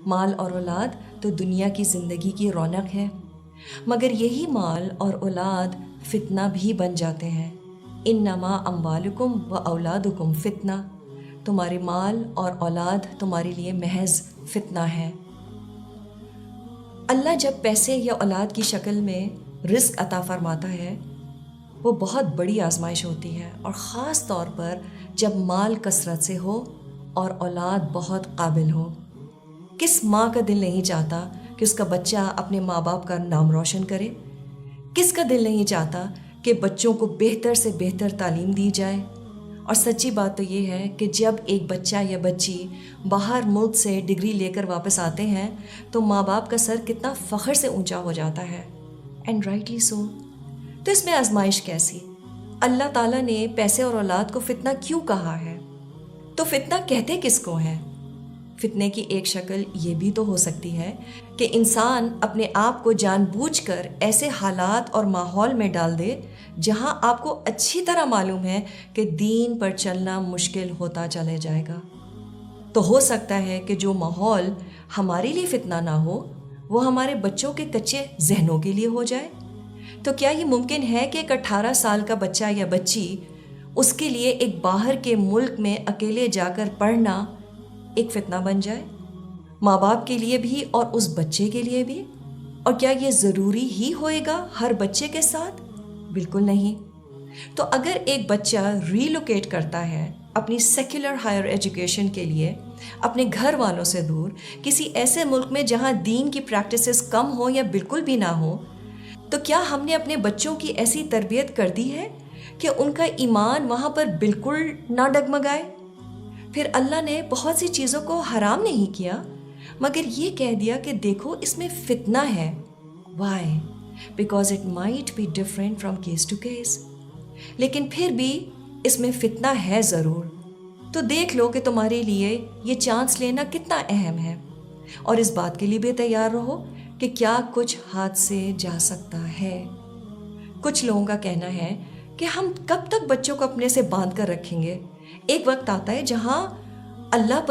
مال اور اولاد تو دنیا کی زندگی کی رونق ہے، مگر یہی مال اور اولاد فتنہ بھی بن جاتے ہیں۔ انما اموالکم و اولادکم فتنہ، تمہارے مال اور اولاد تمہارے لیے محض فتنہ ہے۔ اللہ جب پیسے یا اولاد کی شکل میں رزق عطا فرماتا ہے، وہ بہت بڑی آزمائش ہوتی ہے، اور خاص طور پر جب مال کثرت سے ہو اور اولاد بہت قابل ہو۔ کس ماں کا دل نہیں چاہتا کہ اس کا بچہ اپنے ماں باپ کا نام روشن کرے؟ کس کا دل نہیں چاہتا کہ بچوں کو بہتر سے بہتر تعلیم دی جائے؟ اور سچی بات تو یہ ہے کہ جب ایک بچہ یا بچی باہر ملک سے ڈگری لے کر واپس آتے ہیں تو ماں باپ کا سر کتنا فخر سے اونچا ہو جاتا ہے، اینڈ رائٹلی سو۔ تو اس میں آزمائش کیسی؟ اللہ تعالیٰ نے پیسے اور اولاد کو فتنہ کیوں کہا ہے؟ تو فتنہ کہتے کس کو ہیں؟ فتنے کی ایک شکل یہ بھی تو ہو سکتی ہے کہ انسان اپنے آپ کو جان بوجھ کر ایسے حالات اور ماحول میں ڈال دے جہاں آپ کو اچھی طرح معلوم ہے کہ دین پر چلنا مشکل ہوتا چلے جائے گا۔ تو ہو سکتا ہے کہ جو ماحول ہمارے لیے فتنہ نہ ہو وہ ہمارے بچوں کے کچے ذہنوں کے لیے ہو جائے۔ تو کیا یہ ممکن ہے کہ ایک 18 سال کا بچہ یا بچی، اس کے لیے ایک باہر کے ملک میں اکیلے جا کر پڑھنا ایک فتنہ بن جائے، ماں باپ کے لیے بھی اور اس بچے کے لیے بھی؟ اور کیا یہ ضروری ہی ہوئے گا ہر بچے کے ساتھ؟ بالکل نہیں۔ تو اگر ایک بچہ ریلوکیٹ کرتا ہے اپنی سیکولر ہائر ایجوکیشن کے لیے اپنے گھر والوں سے دور کسی ایسے ملک میں جہاں دین کی پریکٹسز کم ہو یا بالکل بھی نہ ہو، تو کیا ہم نے اپنے بچوں کی ایسی تربیت کر دی ہے کہ ان کا ایمان وہاں پر بالکل نہ ڈگمگائے؟ پھر اللہ نے بہت سی چیزوں کو حرام نہیں کیا، مگر یہ کہہ دیا کہ دیکھو اس میں فتنہ ہے۔ Why? Because it might be different from case to case. لیکن پھر بھی اس میں فتنہ ہے ضرور۔ تو دیکھ لو کہ تمہارے لیے یہ چانس لینا کتنا اہم ہے، اور اس بات کے لیے بھی تیار رہو کہ کیا کچھ ہاتھ سے جا سکتا ہے۔ کچھ لوگوں کا کہنا ہے کہ ہم کب تک بچوں کو اپنے سے باندھ کر رکھیں گے؟ ایک وقت آتا ہے جہاں اللہ